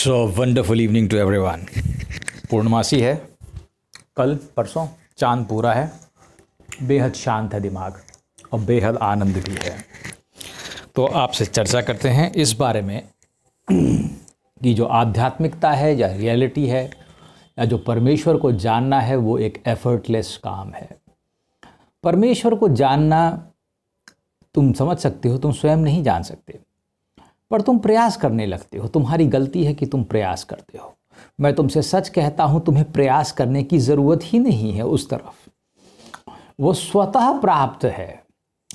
So wonderful evening to everyone. पूर्णमासी है, कल परसों चांद पूरा है, बेहद शांत है दिमाग और बेहद आनंद भी है। तो आपसे चर्चा करते हैं इस बारे में कि जो आध्यात्मिकता है या रियलिटी है या जो परमेश्वर को जानना है वो एक एफर्टलेस काम है। परमेश्वर को जानना तुम समझ सकते हो, तुम स्वयं नहीं जान सकते, पर तुम प्रयास करने लगते हो। तुम्हारी गलती है कि तुम प्रयास करते हो। मैं तुमसे सच कहता हूं, तुम्हें प्रयास करने की ज़रूरत ही नहीं है उस तरफ, वो स्वतः प्राप्त है।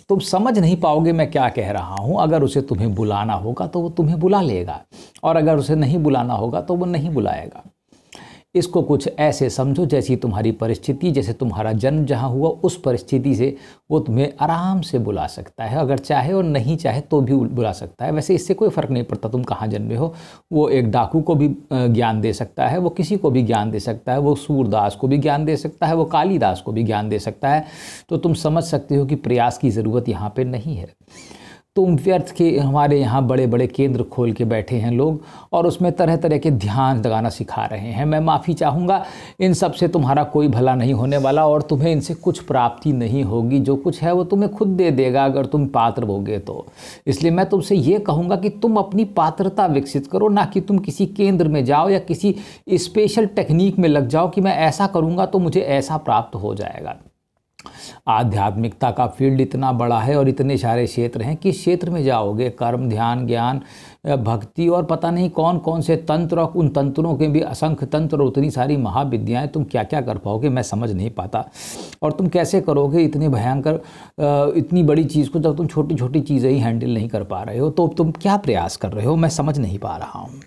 तुम समझ नहीं पाओगे मैं क्या कह रहा हूं। अगर उसे तुम्हें बुलाना होगा तो वो तुम्हें बुला लेगा, और अगर उसे नहीं बुलाना होगा तो वो नहीं बुलाएगा। इसको कुछ ऐसे समझो जैसी तुम्हारी परिस्थिति, जैसे तुम्हारा जन्म जहाँ हुआ उस परिस्थिति से वो तुम्हें आराम से बुला सकता है। अगर चाहे और नहीं चाहे तो भी बुला सकता है। वैसे इससे कोई फ़र्क नहीं पड़ता तुम कहाँ जन्मे हो। वो एक डाकू को भी ज्ञान दे सकता है, वो किसी को भी ज्ञान दे सकता है, वो सूरदास को भी ज्ञान दे सकता है, वो कालिदास को भी ज्ञान दे सकता है। तो तुम समझ सकते हो कि प्रयास की ज़रूरत यहाँ पर नहीं है। तुम व्यर्थ के हमारे यहाँ बड़े बड़े केंद्र खोल के बैठे हैं लोग, और उसमें तरह तरह के ध्यान लगाना सिखा रहे हैं। मैं माफ़ी चाहूँगा, इन सब से तुम्हारा कोई भला नहीं होने वाला और तुम्हें इनसे कुछ प्राप्ति नहीं होगी। जो कुछ है वो तुम्हें खुद दे देगा अगर तुम पात्र होगे तो। इसलिए मैं तुमसे ये कहूँगा कि तुम अपनी पात्रता विकसित करो, ना कि तुम किसी केंद्र में जाओ या किसी स्पेशल टेक्निक में लग जाओ कि मैं ऐसा करूँगा तो मुझे ऐसा प्राप्त हो जाएगा। आध्यात्मिकता का फील्ड इतना बड़ा है और इतने सारे क्षेत्र हैं कि क्षेत्र में जाओगे, कर्म, ध्यान, ज्ञान, भक्ति और पता नहीं कौन कौन से तंत्र, और उन तंत्रों के भी असंख्य तंत्र और उतनी सारी महाविद्याएं, तुम क्या क्या कर पाओगे मैं समझ नहीं पाता। और तुम कैसे करोगे इतने भयंकर इतनी बड़ी चीज़ को जब तुम छोटी छोटी चीज़ें ही हैंडल नहीं कर पा रहे हो। तो तुम क्या प्रयास कर रहे हो मैं समझ नहीं पा रहा हूँ।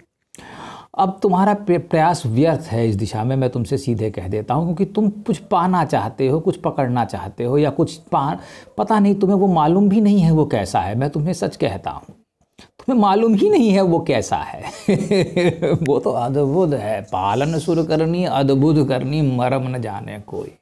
अब तुम्हारा प्रयास व्यर्थ है इस दिशा में, मैं तुमसे सीधे कह देता हूँ, क्योंकि तुम कुछ पाना चाहते हो, कुछ पकड़ना चाहते हो, या कुछ पता नहीं, तुम्हें वो मालूम भी नहीं है वो कैसा है। मैं तुम्हें सच कहता हूँ, तुम्हें मालूम ही नहीं है वो कैसा है। वो तो अद्भुत है, पालन सुर करनी अद्भुत करनी, मरम न जाने कोई।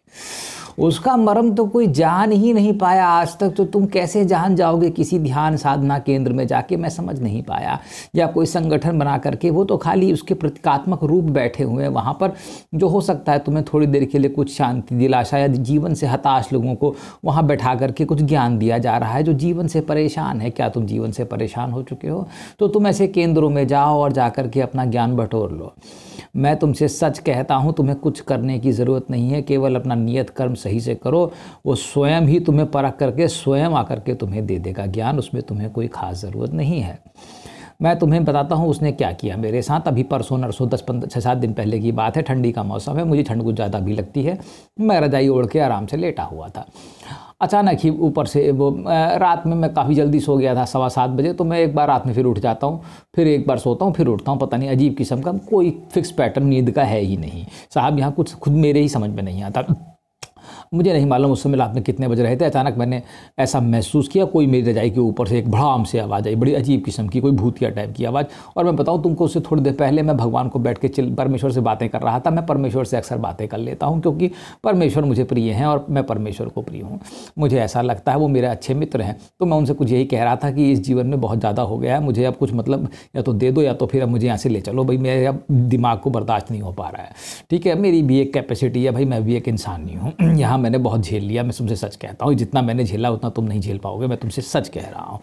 उसका मरम तो कोई जान ही नहीं पाया आज तक। तो तुम कैसे जान जाओगे किसी ध्यान साधना केंद्र में जाके, मैं समझ नहीं पाया। या कोई संगठन बना करके, वो तो खाली उसके प्रतीकात्मक रूप बैठे हुए हैं वहाँ पर, जो हो सकता है तुम्हें थोड़ी देर के लिए कुछ शांति दिलासा, या जीवन से हताश लोगों को वहाँ बैठा करके कुछ ज्ञान दिया जा रहा है जो जीवन से परेशान है। क्या तुम जीवन से परेशान हो चुके हो? तो तुम ऐसे केंद्रों में जाओ और जा कर के अपना ज्ञान बटोर लो। मैं तुमसे सच कहता हूँ, तुम्हें कुछ करने की ज़रूरत नहीं है। केवल अपना नियत कर्म सही से करो, वो स्वयं ही तुम्हें परख करके स्वयं आकर के तुम्हें दे देगा ज्ञान। उसमें तुम्हें कोई ख़ास ज़रूरत नहीं है। मैं तुम्हें बताता हूँ उसने क्या किया मेरे साथ। अभी परसों नरसों 6-7 दिन पहले की बात है। ठंडी का मौसम है, मुझे ठंड कुछ ज़्यादा भी लगती है। मैं रजाई ओढ़ के आराम से लेटा हुआ था। अचानक ही ऊपर से वो रात में मैं काफ़ी जल्दी सो गया था, 7:15 बजे। तो मैं एक बार रात में फिर उठ जाता हूँ, फिर एक बार सोता हूँ, फिर उठता हूँ। पता नहीं अजीब किस्म का कोई फिक्स पैटर्न नींद का है ही नहीं साहब। यहाँ कुछ खुद मेरे ही समझ में नहीं आता। मुझे नहीं मालूम उस समय रात में कितने बज रहे थे। अचानक मैंने ऐसा महसूस किया, कोई मेरी रजाई के ऊपर से एक भड़ाम से आवाज़ आई, बड़ी अजीब किस्म की, कोई भूतिया टाइप की आवाज़। और मैं बताऊं तुमको, उससे थोड़ी देर पहले मैं भगवान को बैठ के परमेश्वर से बातें कर रहा था। मैं परमेश्वर से अक्सर बातें कर लेता हूँ, क्योंकि परमेश्वर मुझे प्रिय हैं और मैं परमेश्वर को प्रिय हूँ। मुझे ऐसा लगता है वो मेरे अच्छे मित्र हैं। तो मैं उनसे कुछ यही कह रहा था कि इस जीवन में बहुत ज़्यादा हो गया है, मुझे अब कुछ मतलब या तो दे दो या तो फिर अब मुझे यहाँ से ले चलो। भाई मेरे अब दिमाग को बर्दाश्त नहीं हो पा रहा है। ठीक है, मेरी भी एक कैपेसिटी है भाई, मैं भी एक इंसान नहीं हूँ। यहाँ मैंने बहुत झेल लिया, मैं तुमसे सच कहता हूँ। जितना मैंने झेला उतना तुम नहीं झेल पाओगे, मैं तुमसे सच कह रहा हूँ।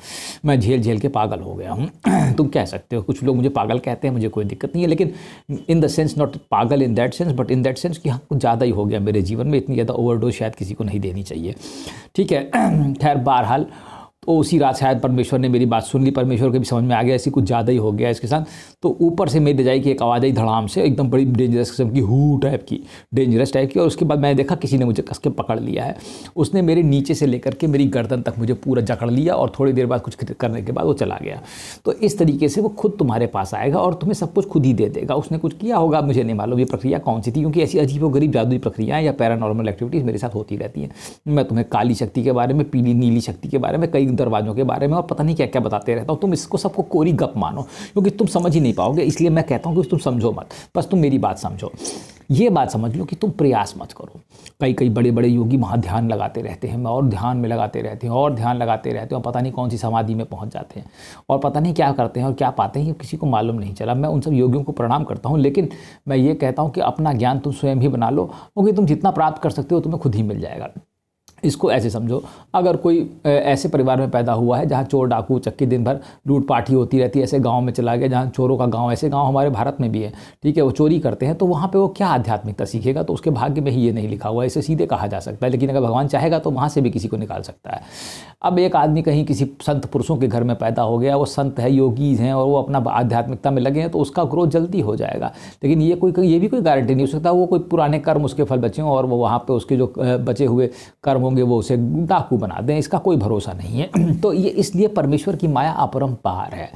मैं झेल झेल के पागल हो गया हूँ। तुम कह सकते हो, कुछ लोग मुझे पागल कहते हैं, मुझे कोई दिक्कत नहीं है, लेकिन इन द सेंस, नॉट पागल in that sense, but in that sense कि हाँ कुछ ज़्यादा ही हो गया मेरे जीवन में। इतनी ज़्यादा ओवरडोज शायद किसी को नहीं देनी चाहिए। ठीक है, खैर बहरहाल तो उसी रात शायद परमेश्वर ने मेरी बात सुन ली। परमेश्वर को भी समझ में आ गया ऐसी कुछ ज़्यादा ही हो गया इसके साथ। तो ऊपर से मेरी रजाई की एक आवाज़ आई धड़ाम से, एकदम बड़ी डेंजरस किस्म की, हू टाइप की, डेंजरस टाइप की। और उसके बाद मैंने देखा किसी ने मुझे कस के पकड़ लिया है। उसने मेरे नीचे से लेकर के मेरी गर्दन तक मुझे पूरा जकड़ लिया, और थोड़ी देर बाद कुछ करने के बाद वो चला गया। तो इस तरीके से वो खुद तुम्हारे पास आएगा और तुम्हें सब कुछ खुद ही दे देगा। उसने कुछ किया होगा, मुझे नहीं मालूम ये प्रक्रिया कौन सी थी, क्योंकि ऐसी अजीबोगरीब जादुई प्रक्रियाएँ या पैरानॉर्मल एक्टिविटीज़ मेरे साथ होती रहती हैं। मैं तुम्हें काली शक्ति के बारे में, पीली नीली शक्ति के बारे में कई दरवाज़ों के बारे में और पता नहीं क्या क्या बताते रहता हूँ। तुम इसको सबको कोरी गप मानो, क्योंकि तुम समझ ही नहीं पाओगे। इसलिए मैं कहता हूँ कि तुम समझो मत, बस तुम मेरी बात समझो। ये बात समझ लो कि तुम प्रयास मत करो। कई बड़े बड़े योगी वहाँ ध्यान लगाते रहते हैं, और ध्यान में लगाते रहते हैं, और ध्यान लगाते रहते हैं, और पता नहीं कौन सी समाधि में पहुँच जाते हैं, और पता नहीं क्या करते हैं और क्या पाते हैं, ये किसी को मालूम नहीं चला। मैं उन सब योगियों को प्रणाम करता हूँ, लेकिन मैं ये कहता हूँ कि अपना ज्ञान तुम स्वयं ही बना लो, क्योंकि तुम जितना प्राप्त कर सकते हो तुम्हें खुद ही मिल जाएगा। इसको ऐसे समझो, अगर कोई ऐसे परिवार में पैदा हुआ है जहाँ चोर डाकू चक्की दिन भर लूटपाट ही होती रहती है, ऐसे गांव में चला गया जहाँ चोरों का गांव, ऐसे गांव हमारे भारत में भी है, ठीक है, वो चोरी करते हैं, तो वहाँ पे वो क्या आध्यात्मिकता सीखेगा? तो उसके भाग्य में ही ये नहीं लिखा हुआ है, इसे सीधे कहा जा सकता है। लेकिन अगर भगवान चाहेगा तो वहाँ से भी किसी को निकाल सकता है। अब एक आदमी कहीं किसी संत पुरुषों के घर में पैदा हो गया, वो संत है, योगी हैं, और वो अपना आध्यात्मिकता में लगे हैं, तो उसका ग्रोथ जल्दी हो जाएगा। लेकिन ये भी कोई गारंटी नहीं हो सकता वो कोई पुराने कर्म उसके फल बचे हों और वो वहाँ पे उसके जो बचे हुए कर्म होंगे वो उसे डाकू बना दें, इसका कोई भरोसा नहीं है। तो ये इसलिए परमेश्वर की माया अपरंपार है।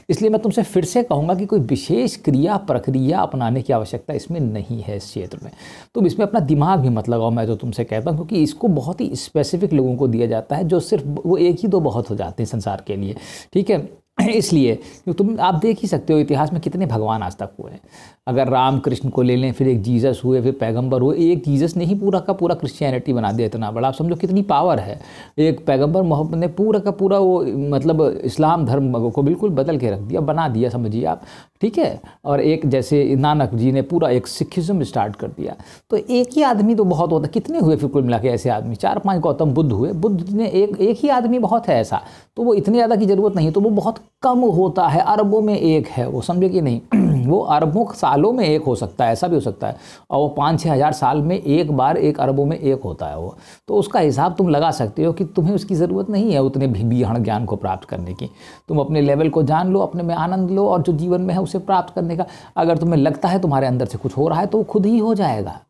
इसलिए मैं तुमसे फिर से कहूँगा कि कोई विशेष क्रिया प्रक्रिया अपनाने की आवश्यकता इसमें नहीं है। इस क्षेत्र में तुम इसमें अपना दिमाग भी मत लगाओ, मैं जो तुमसे कहता हूँ, क्योंकि इसको बहुत ही स्पेसिफिक लोगों को दिया जाता है, जो सिर्फ वो एक ही दो बहुत हो जाते हैं संसार के लिए, ठीक है। इसलिए तुम आप देख ही सकते हो इतिहास में कितने भगवान आज तक हुए हैं। अगर राम कृष्ण को ले लें, फिर एक जीसस हुए, फिर पैगंबर हुए। एक जीसस ने ही पूरा का पूरा क्रिश्चियनिटी बना दिया, इतना बड़ा। आप समझो कितनी पावर है। एक पैगंबर मोहम्मद ने पूरा का पूरा वो मतलब इस्लाम धर्म को बिल्कुल बदल के रख दिया, बना दिया, समझिए आप, ठीक है। और एक जैसे नानक जी ने पूरा एक सिखिज्म स्टार्ट कर दिया। तो एक ही आदमी तो बहुत होता, कितने हुए फिर कुल मिला के ऐसे आदमी? 4-5 गौतम बुद्ध हुए। बुद्ध ने एक ही आदमी बहुत है ऐसा, तो वो इतने ज़्यादा की ज़रूरत नहीं, तो वो बहुत कम होता है, अरबों में एक है वो, समझे कि नहीं। वो अरबों सालों में एक हो सकता है, ऐसा भी हो सकता है, और वो 5-6 हज़ार साल में एक बार एक अरबों में एक होता है वो। तो उसका हिसाब तुम लगा सकते हो कि तुम्हें उसकी ज़रूरत नहीं है उतने भीड़ ज्ञान को प्राप्त करने की। तुम अपने लेवल को जान लो, अपने में आनंद लो, और जो जीवन में है उसे प्राप्त करने का अगर तुम्हें लगता है तुम्हारे अंदर से कुछ हो रहा है तो वो खुद ही हो जाएगा।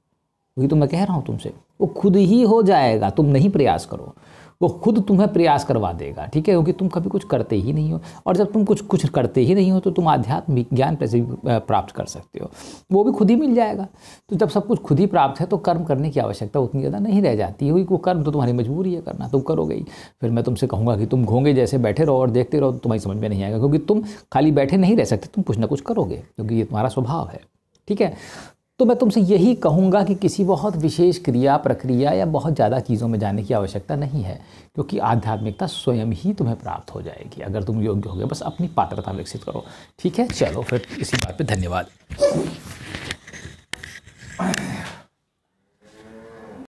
वही तो मैं कह रहा हूँ तुमसे, वो खुद ही हो जाएगा। तुम नहीं प्रयास करो, वो खुद तुम्हें प्रयास करवा देगा, ठीक है, क्योंकि तुम कभी कुछ करते ही नहीं हो। और जब तुम कुछ करते ही नहीं हो तो तुम आध्यात्मिक ज्ञान कैसे प्राप्त कर सकते हो? वो भी खुद ही मिल जाएगा। तो जब सब कुछ खुद ही प्राप्त है तो कर्म करने की आवश्यकता उतनी ज़्यादा नहीं रह जाती है। वो कर्म तो तुम्हारी मजबूरी है करना, तुम करोगे ही। फिर मैं तुमसे कहूँगा कि तुम घोंगे जैसे बैठे रहो और देखते रहो, तो तुम्हारी समझ में नहीं आएगा, क्योंकि तुम खाली बैठे नहीं रह सकते, तुम कुछ ना कुछ करोगे, क्योंकि ये तुम्हारा स्वभाव है, ठीक है। तो मैं तुमसे यही कहूँगा कि किसी बहुत विशेष क्रिया प्रक्रिया या बहुत ज़्यादा चीज़ों में जाने की आवश्यकता नहीं है, क्योंकि आध्यात्मिकता स्वयं ही तुम्हें प्राप्त हो जाएगी अगर तुम योग्य होगे। बस अपनी पात्रता विकसित करो, ठीक है। चलो फिर इसी बात पे धन्यवाद।